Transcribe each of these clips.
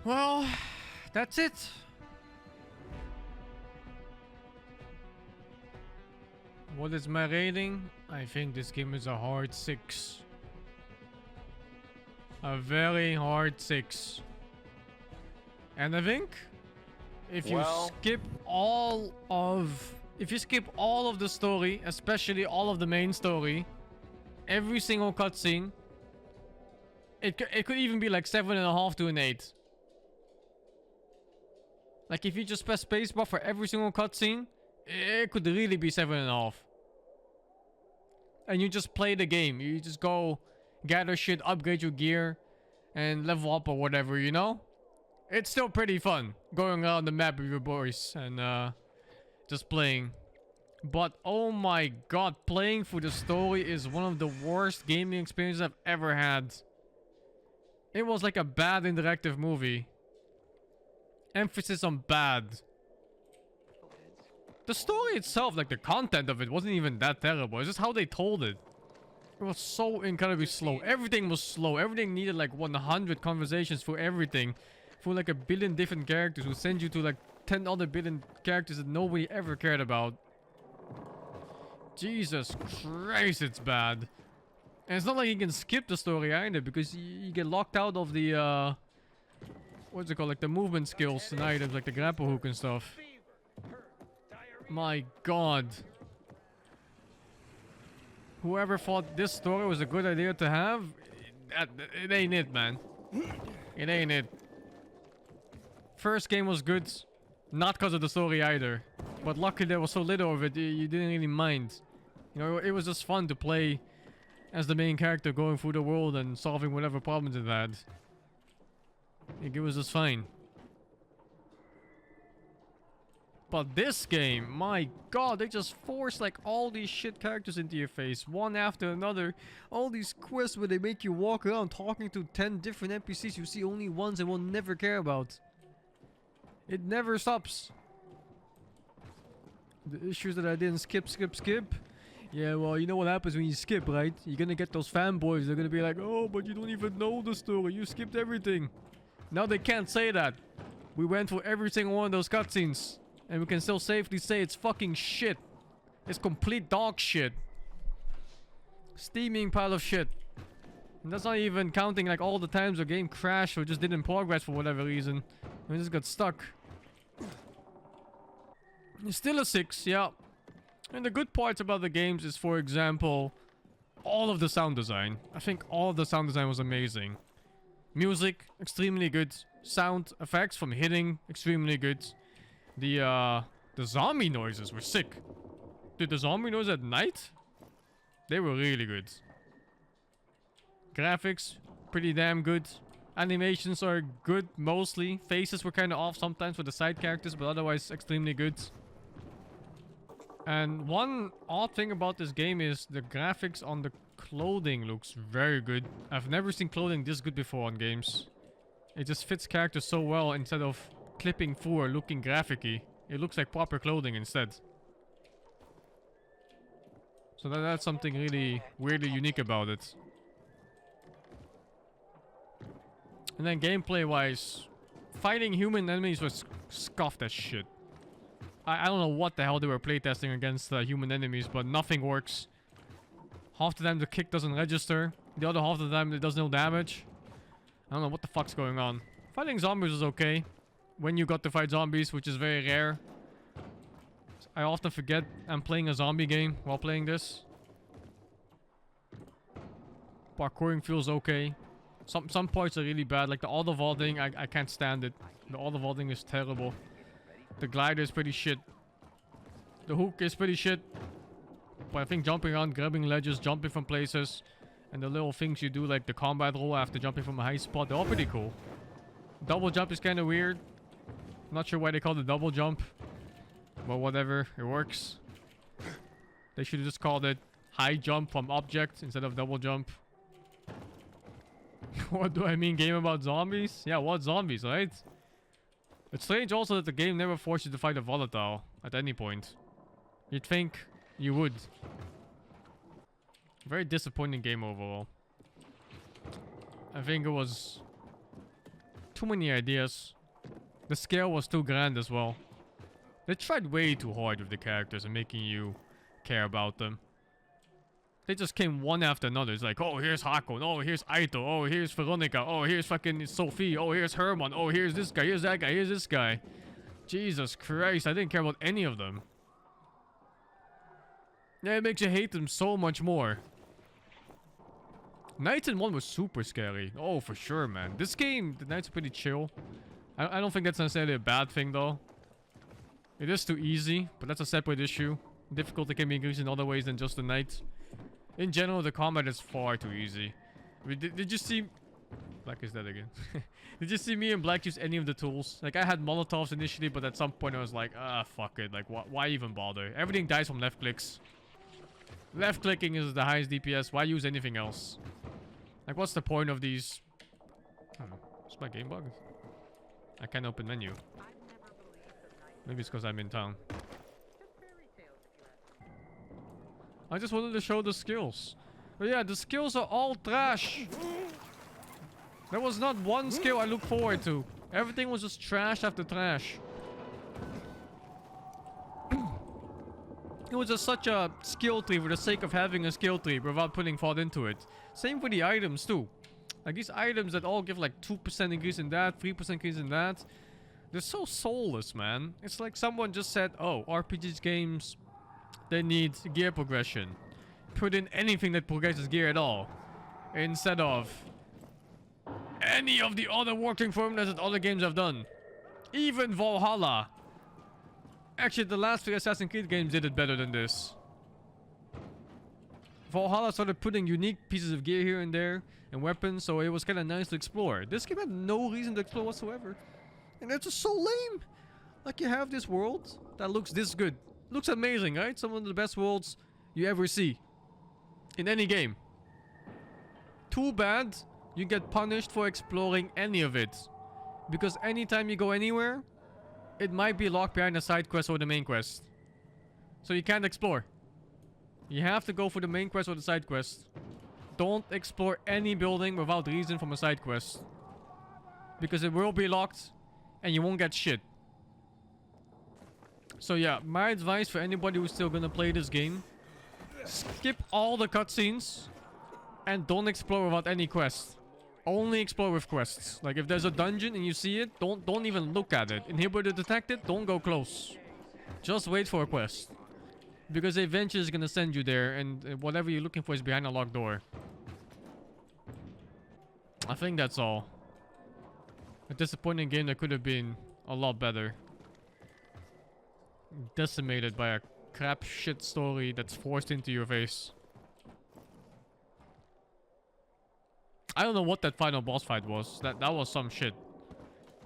Well, that's it. What is my rating? I think this game is a hard 6. A very hard 6. And I think if you skip all of the story, especially all of the main story, every single cutscene, it could even be like 7.5 to an 8. Like if you just press spacebar for every single cutscene, it could really be 7.5. And you just play the game. You just go gather shit, upgrade your gear, and level up or whatever, you know? It's still pretty fun going around the map with your boys and just playing. But oh my god, playing for the story is one of the worst gaming experiences I've ever had. It was like a bad interactive movie. Emphasis on bad. The story itself, like the content of it, wasn't even that terrible. It's just how they told it. It was so incredibly slow. Everything was slow. Everything needed like 100 conversations for everything. For like a billion different characters who send you to like 10 other billion characters that nobody ever cared about. Jesus Christ, it's bad. And it's not like you can skip the story either, because you get locked out of the, what's it called? Like the movement skills and items, like the grapple hook and stuff. My god. Whoever thought this story was a good idea to have, it ain't it, man. It ain't it. First game was good, not because of the story either. But luckily there was so little of it, you didn't really mind. You know, it was just fun to play as the main character going through the world and solving whatever problems it had. It was just fine. But this game, my god, they just force like all these shit characters into your face, one after another. All these quests where they make you walk around talking to 10 different NPCs you see only once and will never care about. It never stops. The issues that I didn't skip. Yeah, well, you know what happens when you skip, right? You're gonna get those fanboys. They're gonna be like, oh, but you don't even know the story. You skipped everything. Now they can't say that. We went through every single one of those cutscenes. And we can still safely say it's fucking shit. It's complete dog shit. Steaming pile of shit. And that's not even counting like all the times the game crashed or just didn't progress for whatever reason. We just got stuck. It's still a 6, yeah. And the good parts about the games is, for example, all of the sound design. I think all of the sound design was amazing. Music, extremely good. Sound effects from hitting, extremely good. The zombie noises were sick. Dude, the zombie noises at night? They were really good. Graphics, pretty damn good. Animations are good, mostly. Faces were kind of off sometimes for the side characters, but otherwise extremely good. And one odd thing about this game is the graphics on the clothing looks very good. I've never seen clothing this good before on games. It just fits characters so well instead of clipping through or looking graphic-y. It looks like proper clothing instead. So that's something really weirdly unique about it. And then gameplay-wise, fighting human enemies was scuffed as shit. I don't know what the hell they were playtesting against human enemies, but nothing works. Half the time the kick doesn't register. The other half of the time it does no damage. I don't know what the fuck's going on. Fighting zombies is okay. When you got to fight zombies, which is very rare. I often forget I'm playing a zombie game while playing this. Parkouring feels okay. Some parts are really bad, like the auto vaulting, I can't stand it. The auto vaulting is terrible. The glider is pretty shit. The hook is pretty shit. But I think jumping around, grabbing ledges, jumping from places, and the little things you do like the combat roll after jumping from a high spot, they're all pretty cool. Double jump is kind of weird. Not sure why they call it double jump. But whatever, it works. They should have just called it high jump from object instead of double jump. What do I mean? Game about zombies? Yeah, what zombies, right? It's strange also that the game never forced you to fight a volatile at any point. You'd think you would. Very disappointing game overall. I think it was Too many ideas. The scale was too grand as well. They tried way too hard with the characters and making you care about them. They just came one after another. It's like, oh, here's Hako. Oh, here's Aito. Oh, here's Veronica. Oh, here's fucking Sophie. Oh, here's Herman. Oh, here's this guy. Here's that guy. Here's this guy. Jesus Christ, I didn't care about any of them. Yeah, it makes you hate them so much more. Knights in 1 was super scary. Oh, for sure, man. This game, the Knights are pretty chill. I don't think that's necessarily a bad thing, though. It is too easy, but that's a separate issue. Difficulty can be increased in other ways than just the Knight. In general, the combat is far too easy. I mean, did you see... Black is dead again. Did you see me and Black use any of the tools? Like, I had Molotovs initially, but at some point I was like, ah, fuck it. Like, why even bother? Everything dies from left clicks. Left clicking is the highest DPS. Why use anything else? Like, what's the point of these... Is my game bugged? I can't open menu. Maybe it's because I'm in town. I just wanted to show the skills. But yeah, the skills are all trash. There was not one skill I look forward to. Everything was just trash after trash. It was just such a skill tree for the sake of having a skill tree without putting thought into it. Same for the items too. Like these items that all give like 2% increase in that, 3% increase in that. They're so soulless, man. It's like someone just said, oh, RPGs games, they need gear progression. Put in anything that progresses gear at all. Instead of any of the other working formulas that other games have done. Even Valhalla. Actually, the last 3 Assassin's Creed games did it better than this. Valhalla started putting unique pieces of gear here and there and weapons, so it was kind of nice to explore. This game had no reason to explore whatsoever. And it's just so lame. Like, you have this world that looks this good. Looks amazing, right? Some of the best worlds you ever see. In any game. Too bad you get punished for exploring any of it. Because anytime you go anywhere, it might be locked behind a side quest or the main quest. So you can't explore. You have to go for the main quest or the side quest. Don't explore any building without reason from a side quest. Because it will be locked and you won't get shit. So yeah, my advice for anybody who's still gonna play this game: skip all the cutscenes and don't explore without any quests. Only explore with quests. Like if there's a dungeon and you see it, don't even look at it. Inhibitor detected, don't go close. Just wait for a quest. Because eventually it's gonna send you there, and whatever you're looking for is behind a locked door. I think that's all. A disappointing game that could have been a lot better. Decimated by a crap shit story that's forced into your face. I don't know what that final boss fight was. That was some shit.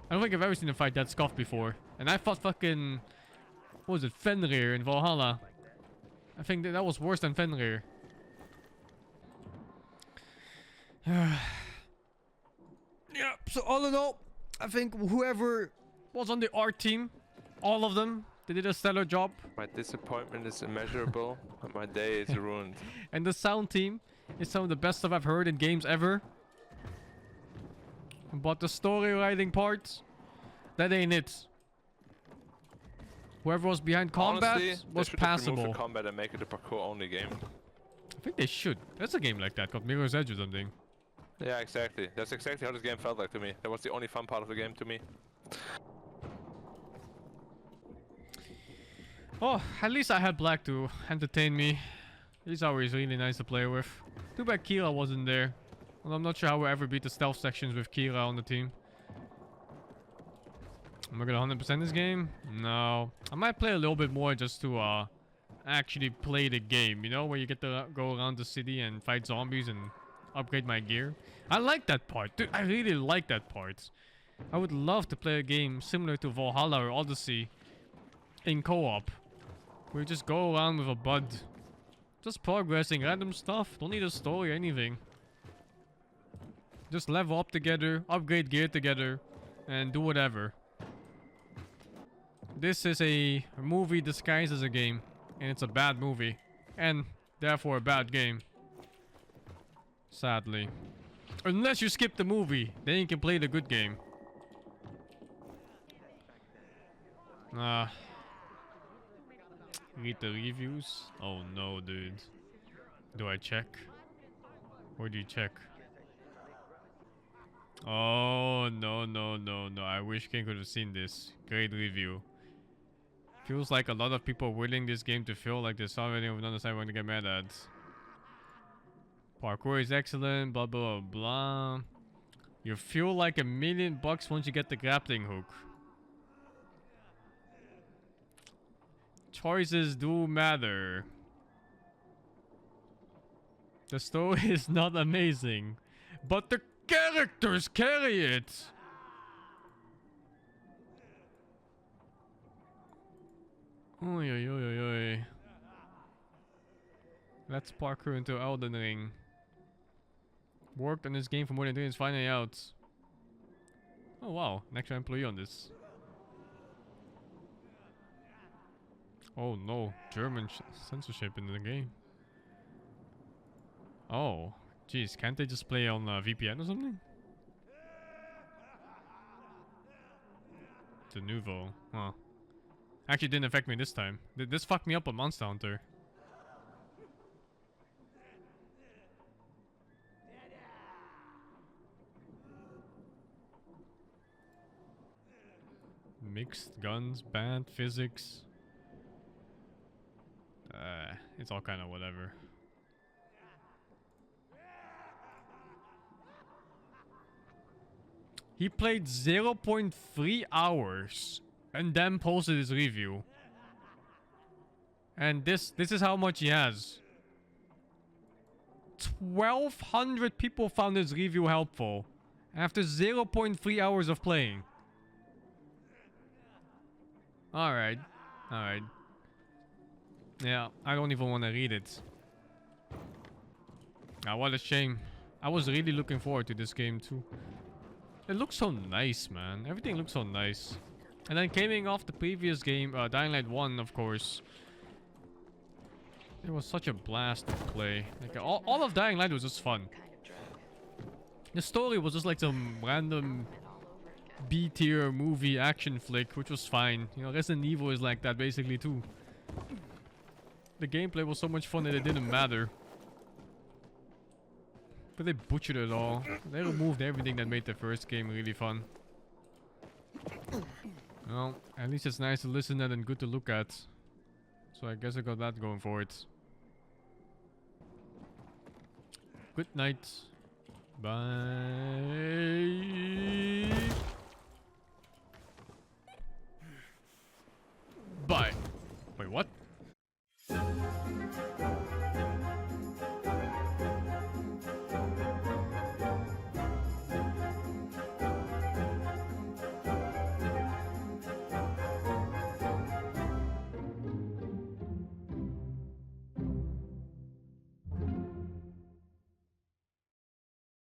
I don't think I've ever seen a fight that scuffed before. And I fought fucking... What was it? Fenrir in Valhalla. I think that was worse than Fenrir. Yeah, so all in all, I think whoever was on the art team, all of them, they did a stellar job. My disappointment is immeasurable, and my day is ruined. And the sound team is some of the best stuff I've heard in games ever. But the story writing part, that ain't it. Whoever was behind combat Honestly, was they should passable. remove the combat and make it a parkour only game. I think they should. There's a game like that called Mirror's Edge or something. Yeah, exactly. That's exactly how this game felt like to me. That was the only fun part of the game to me. Oh, at least I had Black to entertain me. He's always really nice to play with. Too bad Kira wasn't there. Well, I'm not sure how we'll ever beat the stealth sections with Kira on the team. Am I gonna 100% this game? No. I might play a little bit more just to actually play the game, you know, where you get to go around the city and fight zombies and upgrade my gear. I like that part. Dude, I really like that part. I would love to play a game similar to Valhalla or Odyssey in co-op. Where you just go around with a bud. Just progressing random stuff. Don't need a story or anything. Just level up together, upgrade gear together, and do whatever. This is a movie disguised as a game. And it's a bad movie. And therefore a bad game. Sadly. Unless you skip the movie, then you can play the good game. Read the reviews. Oh no, dude. Do I check? Where do you check? Oh no no no no! I wish King could have seen this. Great review. Feels like a lot of people willing this game to feel like they saw everything with not decide when to get mad at. Parkour is excellent. Blah blah blah. You feel like $1,000,000 once you get the grappling hook. Choices do matter. The story is not amazing, but the characters carry it. Oi, oi, oi, oi, oi. Let's parkour into Elden Ring. Worked on this game for more than 2 years, finally out. Oh wow, an extra employee on this. Oh no, German censorship in the game. Oh, jeez, can't they just play on VPN or something? The Nouveau, huh. Actually didn't affect me this time. This fucked me up on Monster Hunter. Mixed guns, bad physics. It's all kind of whatever. He played 0.3 hours and then posted his review. And this is how much he has. 1,200 people found his review helpful after 0.3 hours of playing. Alright. Alright. Yeah, I don't even want to read it. Ah, what a shame. I was really looking forward to this game too. It looks so nice, man. Everything looks so nice. And then coming off the previous game, Dying Light 1, of course. It was such a blast to play. Like all of Dying Light was just fun. The story was just like some random B-tier movie action flick, which was fine. You know, Resident Evil is like that basically too. The gameplay was so much fun that it didn't matter. But they butchered it all. They removed everything that made the first game really fun. Well, at least it's nice to listen at and good to look at. So I guess I got that going for it. Good night. Bye. Bye. Wait, what?